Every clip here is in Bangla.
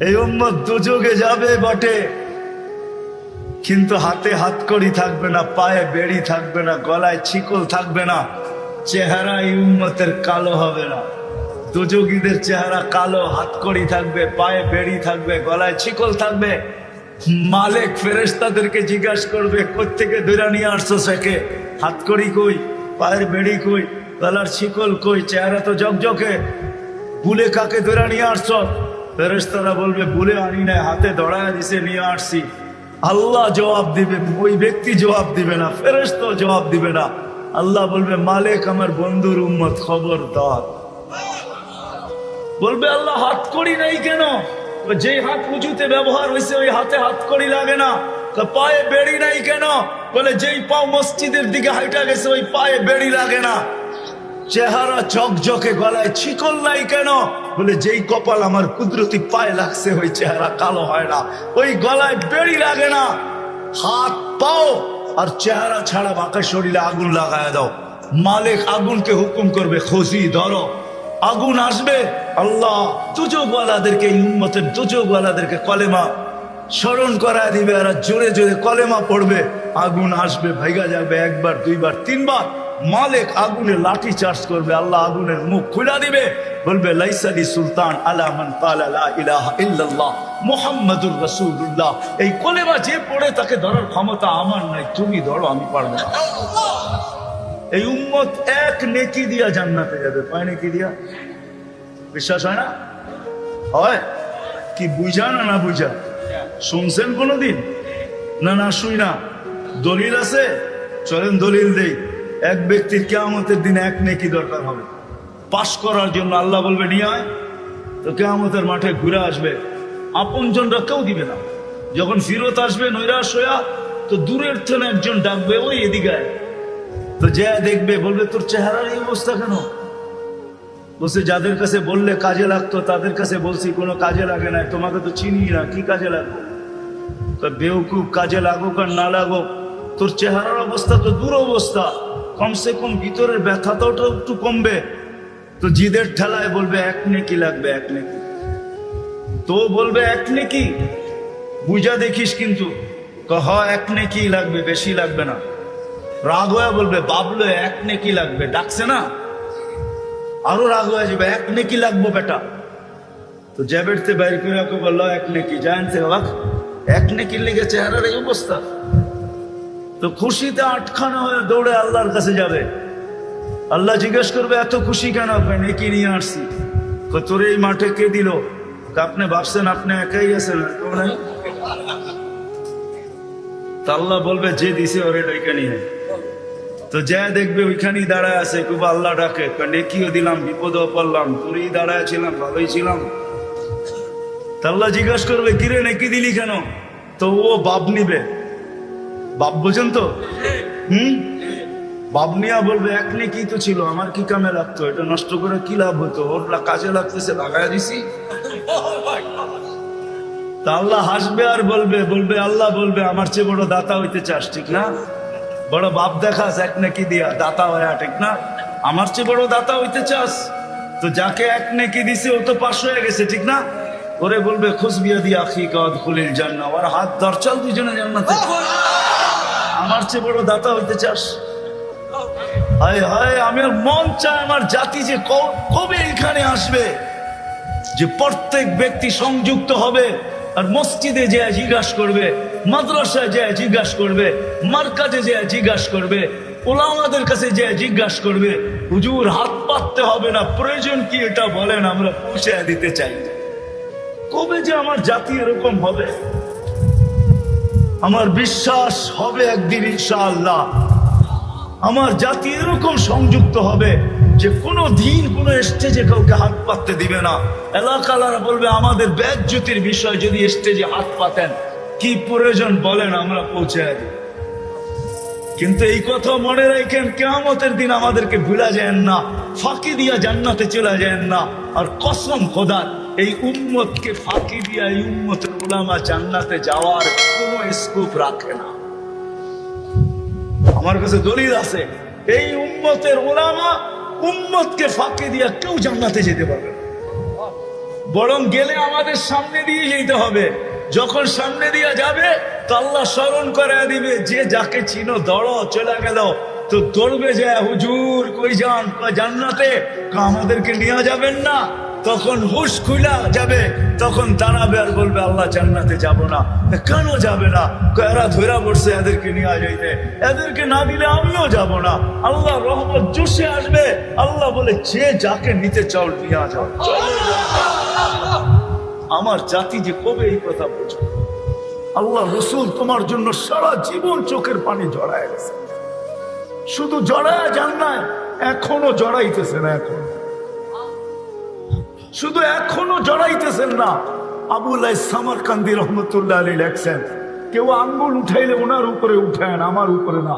এই উম্মত দুযোগে যাবে বটে, কিন্তু হাতে হাতকড়ি থাকবে না, পায়ে বেড়ি থাকবে না, গলায় ছিকল থাকবে না, চেহারা এই উম্মতের কালো হবে না। দুযোগীদের চেহারা কালো, হাতকড়ি থাকবে, পায়ে বেড়ি থাকবে, গলায় ছিকল থাকবে। মালিক ফেরেশতাদেরকে জিজ্ঞাসা করবে, কোত্থেকে ধরে নিয়ে আসছো সেকে? হাতকড়ি কই, পায়ের বেড়ি কই, গলার ছিকল কই, চেহারা তো জকজকে, বুলে কাকে ধরে নিয়ে আসছো? ফেরেশতারা বলবে, বুলে আনি নাই, হাতে ধরায় দিছে, নিয়ে আসছি। আল্লাহ জবাব দিবে, ওই ব্যক্তি জবাব দিবে না, ফেরেশতাও জবাব দিবে না। আল্লাহ বলবে, মালিক আমার বন্ধুর উম্মত, খবরদার। বলবে, আল্লাহ হাতকড়ি নাই কেন? যে হাত উঁচুতে ব্যবহার হয়েছে ওই হাতে হাতকড়ি লাগে না। পায়ে বেড়ি নাই কেন? বলে, যেই পাও মসজিদের দিকে হাইটা গেছে ওই পায়ে বেড়ি লাগে না। চেহারা ঝকঝকে, গলায় ছিকল নাই কেন? বলে, যেই কপাল আমার কুদরতি পায়ে লাগছে ওই চেহারা কালো হয় না, ওই গলায় বেড়ি লাগে না। হাত পাও আর চেহারা ছাড়া বাঁকা শরীরে আগুন লাগায় দাও। মালিক আগুনকে হুকুম করবে, খুশি ধরো। আগুন আসবে, আল্লাহ দুযোগওয়ালাদেরকে, উম্মতের দুযোগওয়ালাদেরকে কলেমা স্মরণ করায় দিবে, আর জোরে জোরে কলেমা পড়বে। আগুন আসবে, ভাইগা যাবে, একবার, দুইবার, তিনবার। মালিক আগুনে লাঠি চার্জ করবে, আল্লাহ আগুনের মুখ খুলে দিবে, বলবে, লাইসালি সুলতান আলা মান ক্বালা লা ইলাহা ইল্লাল্লাহ মুহাম্মাদুর রাসূলুল্লাহ। এই কলেমা যে পড়ে তাকে ধরার ক্ষমতা আমার নাই, তুমি ধরো, আমি পারবো না। এই উম্মত এক নেকি দিয়া জান্নাতে যাবে। কয় নেকি দিয়া? বিশ্বাস হয় না? হয় কি? বুঝা না না বুঝা? শুনছেন কোনদিন? না না শুই না। দলিল আছে? চলেন দলিল দেই। এক ব্যক্তির কিয়ামতের দিন এক নেকি দরকার হবে পাশ করার জন্য। আল্লাহ বলবে, নিয়ে আয়। তো কিয়ামতের মাঠে ঘুরে আসবে, আপনজনরা কেউ দিবে না। যখন ফিরত আসবে নৈরাশ হইয়া, তো দূরের থেকে একজন ডাকবে, ওই এদিকে আয়। তো যে দেখবে, বলবে, তোর চেহারার এই অবস্থা কেন? বলছে, যাদের কাছে বললে কাজে লাগতো তাদের কাছে বলছি, কোনো কাজে লাগে না, তোমাকে তো চিনি না, কি কাজে লাগবে? বেউকুব, কাজে লাগুক আর না লাগুক, তোর চেহারার অবস্থা তো দূর অবস্থা, কমসে কম ভিতরের ব্যথাটাও তো একটু কমবে। তো জিদের ঠেলায় বলবে, এক নেকি লাগবে, এক নেকি। তো বলবে, এক নেকি বুঝা দেখিস কিন্তু। হ, এক নেকি লাগবে, বেশি লাগবে না। রাগ হয়ে বলবে, বাবলো এক নেকি লাগবে, ডাকছে না, আরো রাগ হয়ে যাবে, এক নেকি লাগবো বেটা। তো জ্যাবেটতে বাইর করে বললো, এক নেকি। জানছে বাবা, এক নেকির লেগে চেহারার এই অবস্থা। তো খুশিতে আটখানা হয়ে দৌড়ে আল্লাহর কাছে যাবে। আল্লাহ জিজ্ঞেস করবে, এত খুশি কেন? নেকি নিয়ে আসছি। তোর এই মাঠে কে দিল? আপনি ভাবছেন আপনি একাই আছেন, আর কেউ নাই। তা আল্লাহ বলবে, যে দিছে ওরে ডেকে নিয়ে। তো যা দেখবে ওইখানেই দাঁড়ায় আছে, খুব আল্লাহ ডাকে, নেকিও দিলাম, বিপদেও পড়লাম, তোরই দাঁড়ায় ছিলাম, ভালোই ছিলাম। তা আল্লাহ জিজ্ঞাসা করবে, কিরে নেকি দিলি কেন? তো ও বাপ নিবে। বাপ বোঝেন তো? বাপ নিয়া বলবে, এক নেকি তো ছিল, আমার কি কামে লাগতো? এটা নষ্ট করে কি লাভ হতো? ওর কাজে লাগতেছে, লাগাই দিছি। তা আল্লাহ হাসবে আর বলবে, আল্লাহ বলবে, আমার চেয়ে বড় দাতা হইতে চাস, ঠিক না? বড় বাপ দেখাস এক নেকি দিয়া, দাতা হয়ে, ঠিক না? আমার চেয়ে বড় দাতা হইতে চাস? তো যাকে এক নেকি দিছে ও তো পাশ হয়ে গেছে, ঠিক না? ওরে বলবে, খুশবিয়া দিয়া আখিকা উদখুলিল জান্নাহ, ওর হাত ধর, চল দুজনে জান্নাতে। আমার চেয়ে বড় দাতা হইতে চাস? হায় হায়, আমার মন চায় আমার জাতি যে কবে এখানে আসবে, যে প্রত্যেক ব্যক্তি সংযুক্ত হবে আর মসজিদে যে জিজ্ঞাসা করবে, মাদ্রাসায় যে জিজ্ঞাসা করবে, মার্কাজে যে জিজ্ঞাসা করবে, ওলামাদের কাছে যে জিজ্ঞাসা করবে, হুজুর হাত পাততে হবে না, প্রয়োজন কি এটা বলেন, আমরা পৌঁছে দিতে চাই। কবে যে আমার জাতি এরকম হবে? আমার বিশ্বাস হবে একদিন ইনশাআল্লাহ আমার জাতি এরকম সংযুক্ত হবে যে কোনো দিন কোনো স্টেজে কাউকে হাত পাততে দিবে না। এলাকালারা বলবে, আমাদের বেজ্জতির বিষয়, যদি স্টেজে হাত পাতেন কি প্রয়োজন বলেন, আমরা পৌঁছে দিই। কিন্তু এই কথা মনে রাখেন, কিয়ামতের দিন আমাদেরকে ভুলা যায় না, ফাঁকি দিয়া জান্নাতে চলে যায় না। আর কসম খোদার, এই উম্মতকে ফাঁকি দিয়া এই উম্মতের উলামা জান্নাতে যাওয়ার কোনো স্কোপ রাখে না। আমার কাছে দলিল আছে, এই উম্মতের উলামা উম্মতকে ফাঁকি দিয়া কেউ জান্নাতে যেতে পারবে না। বরং গেলে আমাদের সামনে দিয়ে যেতে হবে। যখন সামনে দিয়ে যাবে তো আল্লাহ স্মরণ করে দিবে, যে যাকে চিনো দৌড়ো, চলে গেল তো দৌড়বে যায়, হুজুর কই যান? জান্নাতে। আমাদেরকে নিয়ে যাবেন না? তখন হুশ খুলা যাবে, তখন দাঁড়াবে আর বলবে আল্লাহ জান্নাতে যাব না। কেন যাবে না? এরা ধরা পড়ছে, এদেরকে নিয়ে যাইতে, এদেরকে না দিলে আমিও যাব না। আল্লাহ রহমত জোশে আসবে। আল্লাহ বলে যে যাকে নিতে চাও নিয়ে যাও। আমার জাতি যে কবে এই কথা বুঝবে? আল্লাহ রসুল তোমার জন্য সারা জীবন চোখের পানি জড়ায় গেছে, শুধু জড়ায় যান না, এখনো জড়াইতেছেন, শুধু এখনো জড়াইতেছেন না। আবুল সামারকান্দি রহমতুল্লাহ আলী লেখছেন, কেউ আঙ্গুল উঠাইলে ওনার উপরে উঠেন, আমার উপরে না।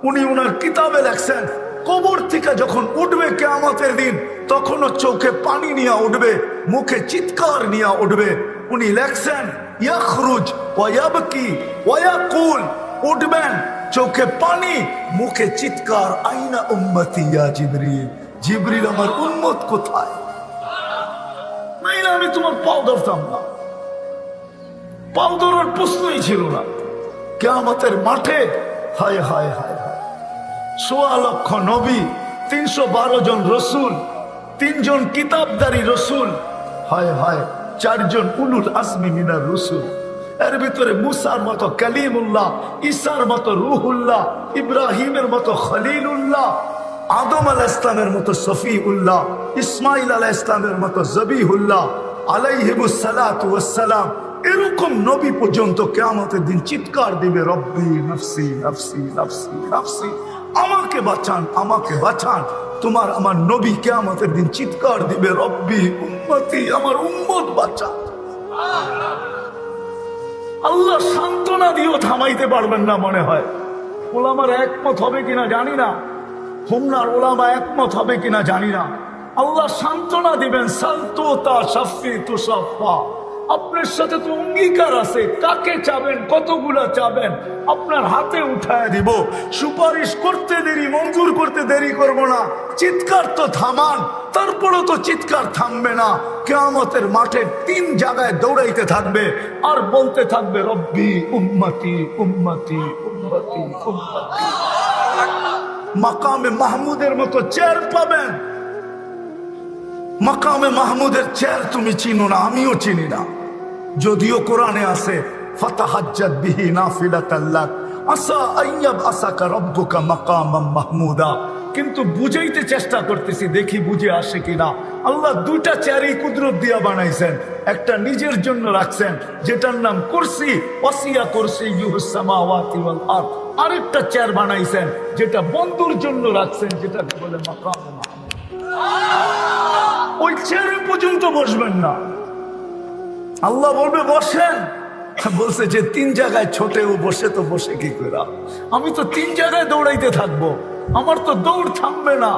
উনি ওনার কিতাবে লেখছেন, কবর থেকে যখন উঠবে কিয়ামতের দিন, তখনও চোখে পানি নিয়ে উঠবে, মুখে চিৎকার নিয়ে উঠবে। উনি লেখছেন, ইয়াখরুজ ওয়া ইয়াবকি ওয়া ইয়াকুল, উঠবেন চোখে পানি, মুখে চিৎকার, আইনা উম্মতি ইয়া জিবরিল, জিবরিল আমার উম্মত কোথায়? নাইলে আমি তোমার পাও ধরতাম না, পাও ধরার প্রশ্নই ছিল না। কিয়ামতের মাঠে হায় হায় হায় হায়, ১৬ লক্ষ নবী, ৩১২ জন রসুল, ৩ জন কিতাবদারি রসুল, হায় হায় 4 জন উলুল আজমি মিনার রসুল। এর ভিতরে মুসার মতো কালিমুল্লাহ, ঈসার মতো রুহুল্লাহ, ইব্রাহিমের মতো খলিলুল্লাহ, আদম আলাইহিস ইসলামের মতো সফিউল্লাহ, ইসমাইল আলাইহিস ইসলামের মতো জবিহুল্লাহ আলাইহিমুস সালাতু ওয়াস সালাম। এরকম নবী পর্যন্ত কিয়ামতের দিন চিৎকার দিবে, রব্বি নফসি নফসি নফসি নফসি, আমাকে বাঁচান, আমাকে বাঁচান। তোমার আমার নবী কিয়ামতের দিন চিৎকার দিবে, রব্বি উম্মতি, আমার উম্মত বাঁচান। আল্লাহ সান্ত্বনা দিয়েও থামাইতে পারবেন না মনে হয়। ওলামার একমত হবে কিনা জানি না, হোমনার ওলামা একমত হবে কিনা জানি না। আল্লাহ সান্ত্বনা দিবেন, সালতুতা শাফি তুসাফা, আপনার সাথে তো অঙ্গীকার আছে, কাকে চাবেন, কতগুলা চাবেন, আপনার হাতে উঠায় দিব। সুপারিশ করতে দেরি, মঞ্জুর করতে দেরি করব না। চিৎকার তো থামান, তারপরও তো চিৎকার থামবে না। কিয়ামতের মাঠে 3 জায়গায় দৌড়াইতে থাকবে আর বলতে থাকবে, রব্বি উম্মতি উম্মতি উম্মতি উম্মতি। মাকামে মাহমুদের মতো চেয়ার পাবেন। মাকামে মাহমুদের চেয়ার তুমি চিনো না, আমিও চিনি না, যদিও কোরআনে আছে, ফাতাহাজ্জাত বিহি নাফিলাতাল লাক আসা আইয়াব আসাকা রব্বুকা মাকামাম মাহমুদা। কিন্তু বুঝাইতে চেষ্টা করতেছি, দেখি বুঝে আসে কিনা। আল্লাহ 2টা চেয়ারই কুদরত দিয়া বানাইছেন। একটা নিজের জন্য রাখছেন, যেটার নাম কুরসি, ওয়াসিয়া কুরসিয়ুহুস সামাওয়াতি ওয়াল আরদ। আরেকটা চেয়ার বানাইছেন যেটা বন্ধুর জন্য রাখছেন, যেটাকে বলে মাকামে মাহমুদ। ওই চেয়ারে পর্যন্ত বসবেন না। আল্লাহ বলবে বসেন, বলছে যে 3 জায়গায় ছোটেও বসে, তো বসে কি করে? আমি তো 3 জায়গায় দৌড়াইতে থাকবো, আমার তো দৌড় থামবে না।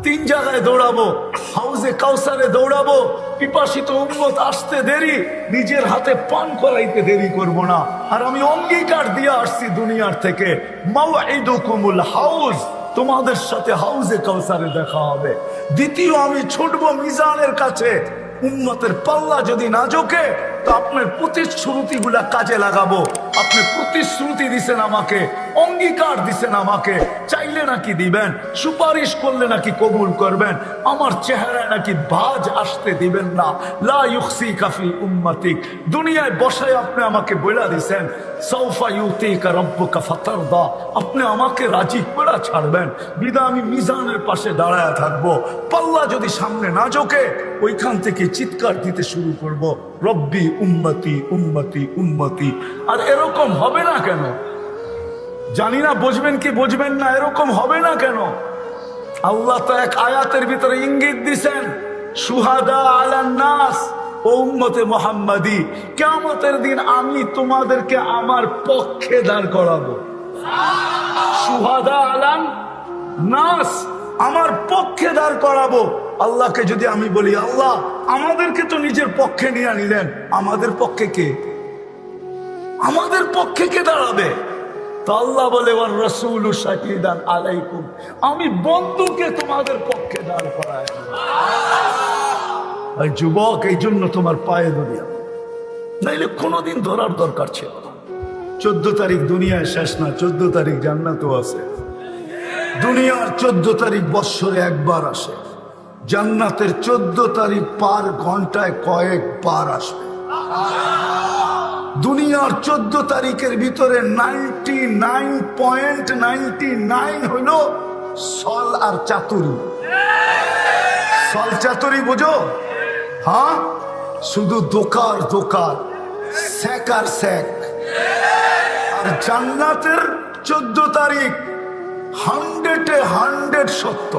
3 জায়গায় দৌড়াবো, হাউজে কাউসারে দৌড়াবো, পিপাসিত উম্মত আসতে দেরি, নিজের হাতে পান করাইতে দেরি করব না। আর আমি অঙ্গীকার দিয়ে আসছি দুনিয়ার থেকে, মাওঈদুকুমুল হাউজ, তোমাদের সাথে হাউজে কাউসারে দেখা হবে। দ্বিতীয়, আমি ছুটবো মিজানের কাছে। উম্মতের পাল্লা যদি না ঝোঁকে তো আপনার প্রতিশ্রুতি গুলা কাজে লাগাবো। আপনি প্রতিশ্রুতি দিছেন আমাকে, অঙ্গীকার দিছেন আমাকে, চাইলে নাকি দিবেন, সুপারিশ করলে নাকি কবুল করবেন, আমার চেহারায় নাকি ভাঁজ আসতে দিবেন না। লা ইউখসি কাফি উম্মতিক, দুনিয়ায় বসায় আপনি আমাকে বলে দিছেন, সাউফা ইউতিকা রব্বুকা ফাতারদা, আপনি আমাকে রাজি করে ছাড়বেন। বিদা আমি মিজানের পাশে দাঁড়ায় থাকবো। পাল্লা যদি সামনে না ঝোঁকে, ওইখান থেকে চিৎকার দিতে শুরু করব, রব্বি উম্মতি উম্মতি উম্মতি। আর এরকম হবে না কেন জানি না, বুঝবেন কি বুঝবেন না, এরকম হবে না কেন? আল্লাহ তো এক আয়াতের ভিতরে ইঙ্গিত দিছেন, শুহাদা আলান নাস, ও উম্মতে মুহাম্মাদি, কিয়ামতের দিন আমি তোমাদেরকে আমার পক্ষে দাঁড় করাবো। শুহাদা আলান নাস, আমার পক্ষে দাঁড় করাবো। আল্লাহকে যদি আমি বলি, আল্লাহ আমাদেরকে তো নিজের পক্ষে নিয়ে নিলেন, আমাদের পক্ষে কে? আমাদের পক্ষে কে দাঁড়াবে? তো আল্লাহ বলে, ওয়ার রাসূলু শাহিদান আলাইকুম, আমি বন্ধুকে তোমাদের পক্ষে দাঁড় করায়। আর যুবক, এই জন্য তোমার পায়ে ধরিয়া, নাইলে কোনোদিন ধরার দরকার ছিল না। 14 তারিখ দুনিয়ায় শেষ না, 14 তারিখ জান্নাতও আছে। দুনিয়ার 14 তারিখ বৎসরে একবার আসে, জান্নাতের 14 তারিখ পার ঘন্টায় কয়েকবার আসবে। দুনিয়ার 14 তারিখের ভিতরে 99.99 হইল সল আর চাতুরি। সল চাতুরি বুঝো? হ্যাঁ, শুধু দোকার দোকার, স্যাক আর স্যাক। আর জান্নাতের 14 তারিখ 100 সত্য।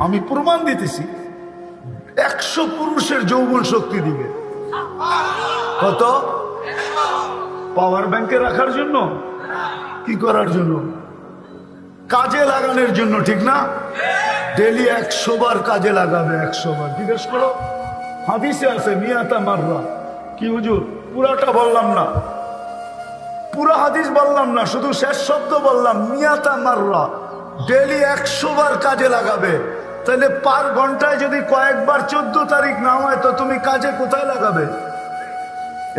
আমি প্রমাণ দিতেছি, 100 পুরুষের যৌবন শক্তি দিবে। কত? পাওয়ার ব্যাংকে রাখার জন্য? কি করার জন্য? কাজে লাগানোর জন্য, ঠিক না? ডেলি 100 বার কাজে লাগাবে, 100 বার। জিজ্ঞেস করো, হাদিসে আছে মিয়াতা মাররা। কি হুজুর? পুরাটা বললাম না, পুরা হাদিস বললাম না, শুধু শেষ শব্দ বললাম, মিয়াতা মাররা। ডেলি 100 বার কাজে লাগাবে। তাহলে পার ঘন্টায় যদি কয়েকবার 14 তারিখ না হয়, তো তুমি কাজে কোথায় লাগাবে?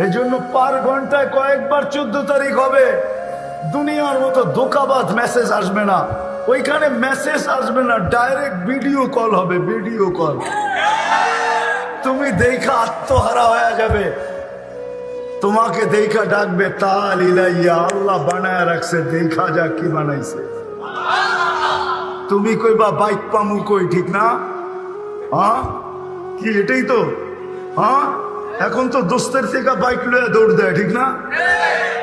এই জন্য পার ঘন্টায় কয়েকবার 14 তারিখ হবে। দুনিয়ার মতো ধোকাবাজ মেসেজ আসবে না, ওইখানে মেসেজ আসবে না, ডাইরেক্ট ভিডিও কল হবে। ভিডিও কল তুমি দেখা আত্মহারা হয়ে যাবে। তোমাকে দেখা ডাকবে, তাল ইলাইয়া, আল্লাহ বানায় রাখছে, দেখা যা কি বানাইছে। তুমি কইবা বাইক পামু কই, ঠিক না? হ্যাঁ, কি এটাই তো? হ্যাঁ, এখন তো দোস্তের থেকে বাইক লয়ে দৌড় দেয়, ঠিক না?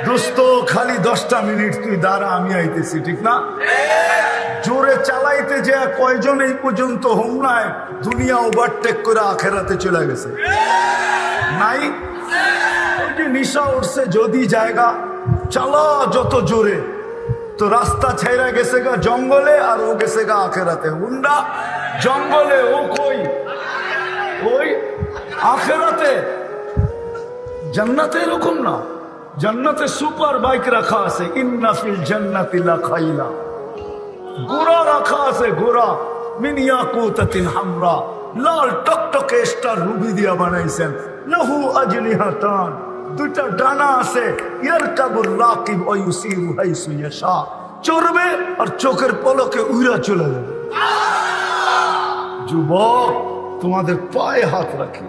দোস্ত খালি 10টা মিনিট তুই দাঁড়া, আমি আইতেছি, ঠিক না? জোরে চালাইতে যে কয়জন এই পর্যন্ত হোমনায় দুনিয়া ওভারটেক করে আখেরাতে চলে গেছে? নাই? নিশা উঠছে, যদি জায়গা চালা যত জোরে, তো রাস্তা ছেড়া গেছে গা জঙ্গলে, আর ও গেছে গা আখেরাতে। হুন্ডা জঙ্গলে, ও কই? ওই আখেরাতে। জান্নাতে এরকম না, জান্নাতে সুপার বাইক রাখা আছে, ইন্না ফিল জান্নাতি লাখাইলা, ঘোড়া রাখা আছে, ঘোড়া মিন ইয়াকুতাতিন হামরা, লাল টকটকে স্টার রুবি দিয়া বানাইছেন। লাহু আজনিহাতান, 2টা ডানা আছে। ইয়ারকাবুর রাকিব ওয়া ইউসিরু হাইসু ইয়াশা, চড়বে আর চোখের পলকে উইরা চলে যাবে। যুবক, তোমাদের পায়ে হাত রাখি।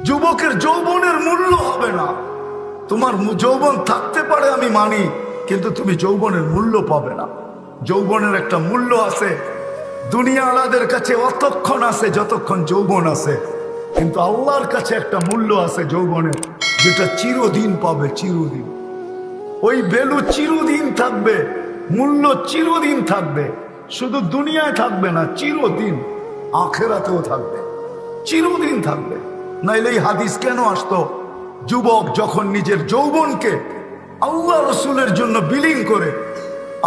যুবকের যৌবনের মূল্য হবে না। তোমার যৌবন থাকতে পারে আমি মানি, কিন্তু তুমি যৌবনের মূল্য পাবে না। যৌবনের একটা মূল্য আছে। দুনিয়া আলাদের কাছে অতক্ষণ আছে যতক্ষণ যৌবন আছে, কিন্তু আল্লাহর কাছে একটা মূল্য আছে যৌবনের, যেটা চিরদিন পাবে, চিরদিন। ওই ভ্যালু চিরদিন থাকবে, মূল্য চিরদিন থাকবে। শুধু দুনিয়ায় থাকবে না, চিরদিন আখেরাতেও থাকবে, চিরদিন থাকবে। নাইলে এই হাদিস কেন আসতো? যুবক যখন নিজের যৌবনকে আল্লাহ রসুলের জন্য বিলীন করে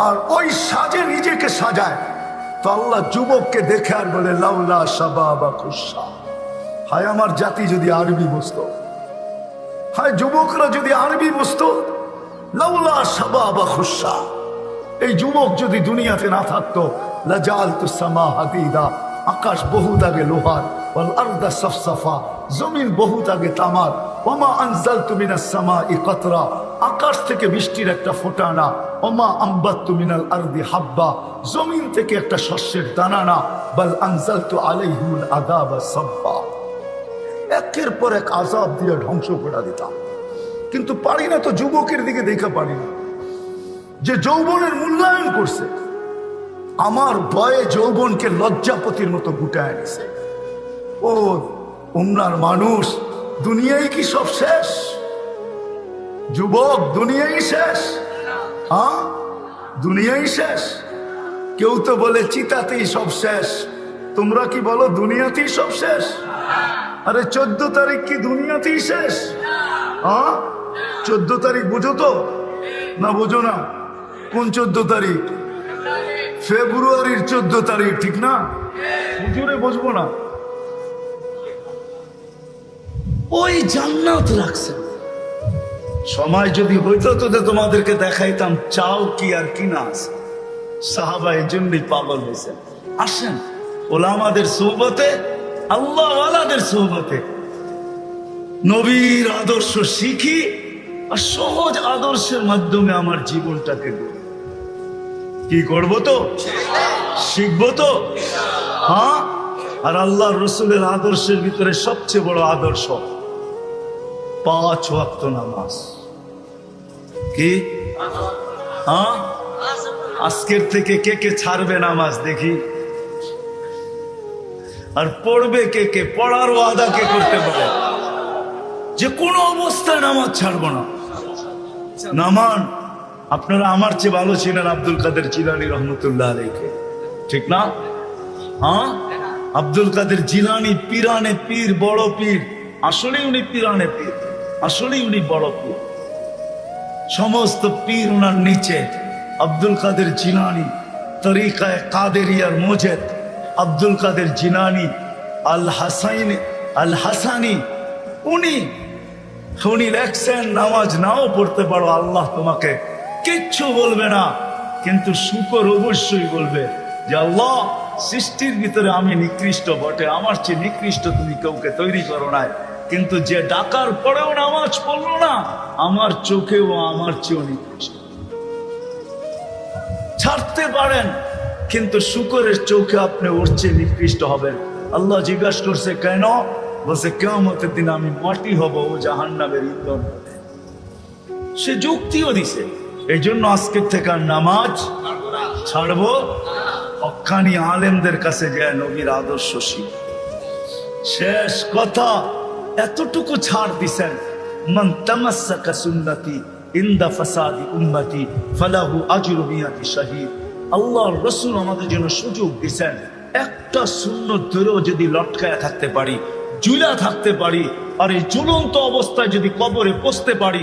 আর ওই সাজে নিজেকে সাজায়, তো আল্লাহ যুবককে দেখে আর বলে, লাউলা শাবাবা খুশা। হায় আমার জাতি যদি আরবি বুঝতো, হায় যুবকরা যদি আরবি বুঝতো, লাউলা শাবাবা খুশা। এই যুবক যদি দুনিয়াতে না থাকতো, লাজালতু সামা হাদিদা, আকাশ বহুত আগে লোহার, ওয়াল আরদা সফসফা, জমিন বহুত আগে তামার, ওমা আনজালতু মিনাস সামাই কতরা, আকাশ থেকে বৃষ্টির একটা ফোঁটা না, ওমা আম্বাততু মিনাল আরদি হাব্বা, জমিন থেকে একটা শস্যের দানা না, বাল আনজালতু আলাইহিল আযাবা সাব্বা। একের পর এক আযাব দিয়ে ধ্বংস করে দিতাম, কিন্তু পারি না। তো যুবকের দিকে দেখা পারি না, যে যৌবনের মূল্যায়ন করছে। আমার ভয়ে যৌবনকে লজ্জাপতির মতো গুটায় নিছে। ও উমরার মানুষ, দুনিয়ায় কি সব শেষ? যুবক, দুনিয়াই শেষ? হ্যাঁ, দুনিয়াই শেষ। কেউ তো বলে চিতাতেই সব শেষ, তোমরা কি বলো দুনিয়াতেই সব শেষ? আরে 14 তারিখ কি দুনিয়াতেই শেষ? হ্যাঁ, 14 তারিখ বুঝো তো না? বুঝো না? কোন 14 তারিখ? ফেব্রুয়ারির 14 তারিখ, ঠিক না? হুজুরে বুঝবো না? ওই জান্নাত রাখছে। সময় যদি হইতো তো তোমাদেরকে দেখাইতাম চাও কি আর কি না আছে। সাহাবা এই জন্যই পাগল হয়েছেন। আসেন ওলামাদের সুহবতে আল্লাহওয়ালাদের সোহবতে নবীর আদর্শ শিখি, আর সহজ আদর্শের মাধ্যমে আমার জীবনটাকে গড়ি। কি করবো তো? শিখবো তো? হ্যাঁ। আর আল্লাহর রসুলের আদর্শের ভিতরে সবচেয়ে বড় আদর্শ 5 ওয়াক্ত নামাজ। কি? হ্যাঁ, আজকের থেকে কে কে ছাড়বে নামাজ দেখি? আর পড়বে কে কে? পড়ার ওয়াদা কে করতে পারে যে কোনো অবস্থায় নামাজ ছাড়বো না? নামান। আপনারা আমার চেয়ে ভালো ছিলেন আব্দুল কাদের জিলানী রহমতুল্লাহ আলাইহি, ঠিক না? হ্যাঁ, আব্দুল কাদের জিলানী পীরানে পীর, বড় পীর। আসলে উনি পীরানে পীর, আসলে উনি বড় পীর। সমস্ত পীর উনার নিচে। আব্দুল কাদের জিলানী তরিকায় কাদেরিয়ার মোজেদ, আব্দুল কাদের জিলানী আল হাসানি, উনি লেখছেন নামাজ নাও পড়তে পারো, আল্লাহ তোমাকে কিচ্ছু বলবে না, কিন্তু শুকর অবশ্যই বলবে যে আল্লাহ, সৃষ্টির ভিতরে আমি নিকৃষ্ট বটে, আমার চেয়ে নিকৃষ্ট তুমি কাউকে তৈরি করো নাই, কিন্তু যে ডাকার পরেও নামাজ পড়লো না, আমার চোখেও আমার চেয়েও নিকৃষ্ট। ছাড়তে পারেন, কিন্তু শুকরের চোখে আপনি ওর চেয়ে নিকৃষ্ট হবেন। আল্লাহ জিজ্ঞাসা করছে কেন? বলছে কিয়ামতের দিন আমি মাটি হব, ও জাহান্নামের ইন্ধন হবে। সে যুক্তিও দিছে। এই জন্য আজকের থেকে নামাজ ছাড়বো। হক্কানি আলেমদের কাছে যায় নবীর আদর্শ শিখ। শেষ কথা, এতটুকু ছাড় দিছেন, মান তামাসসাকা সুন্নতি ইনদা ফাসাদি উম্মতি ফালাহু আজরু মিয়াতি শাহীদ। আল্লাহর রাসূল আমাদের জন্য সুযোগ দিছেন, একটা সুন্নত ধরেও যদি লটকায়া থাকতে পারি, ঝুলা থাকতে পারি, আর এই ঝুলন্ত অবস্থায় যদি কবরে পৌঁছতে পারি,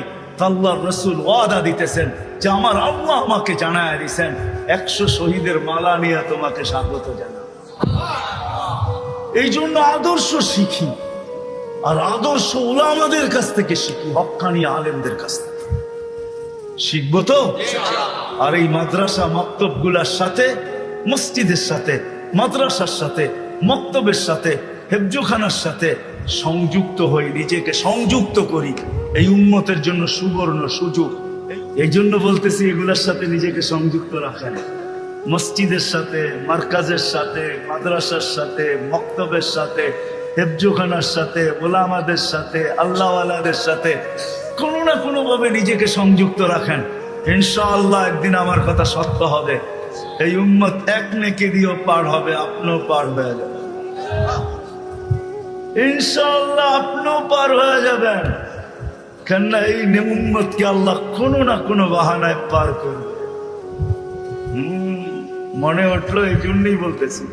আল্লাহর রাসূল ওয়াদা দিতেছেন যে আমার আল্লাহ আমাকে জানায় দিয়েছেন 100 শহীদের মালা নিয়ে তোমাকে স্বাগত জানাই। এই জন্য আদর্শ শিখি, আর আদর্শ উলামাদের কাছ থেকে শিখি, হক্কানি আলেমদের কাছ থেকে শিখবো তো। আর এই মাদ্রাসা মক্তব গুলার সাথে, মসজিদের সাথে, মাদ্রাসার সাথে, মক্তবের সাথে, হেফজোখানার সাথে সংযুক্ত হই, নিজেকে সংযুক্ত করি। এই উম্মতের জন্য সুবর্ণ সুযোগ। এই জন্য বলতেছি এগুলার সাথে নিজেকে সংযুক্ত রাখেন। মসজিদের সাথে, মার্কাজের সাথে, মাদ্রাসার সাথে, মক্তবের সাথে, হেফজোখানার সাথে, ওলামাদের সাথে, আল্লাহওয়ালাদের সাথে কোনো না কোনো ভাবে নিজেকে সংযুক্ত রাখেন। ইনশাআল্লাহ একদিন আমার কথা সত্য হবে। এই উম্মত এক নেকি দিয়েও পার হবে, আপনিও পার হয়ে যাবেন ইনশাআল্লাহ, আপনিও পার হয়ে যাবেন। কেননা এই উম্মতকে আল্লাহ কোনো না কোনো বাহানায় পার করবে। মনে উঠলো, এই জন্যই বলতেছি।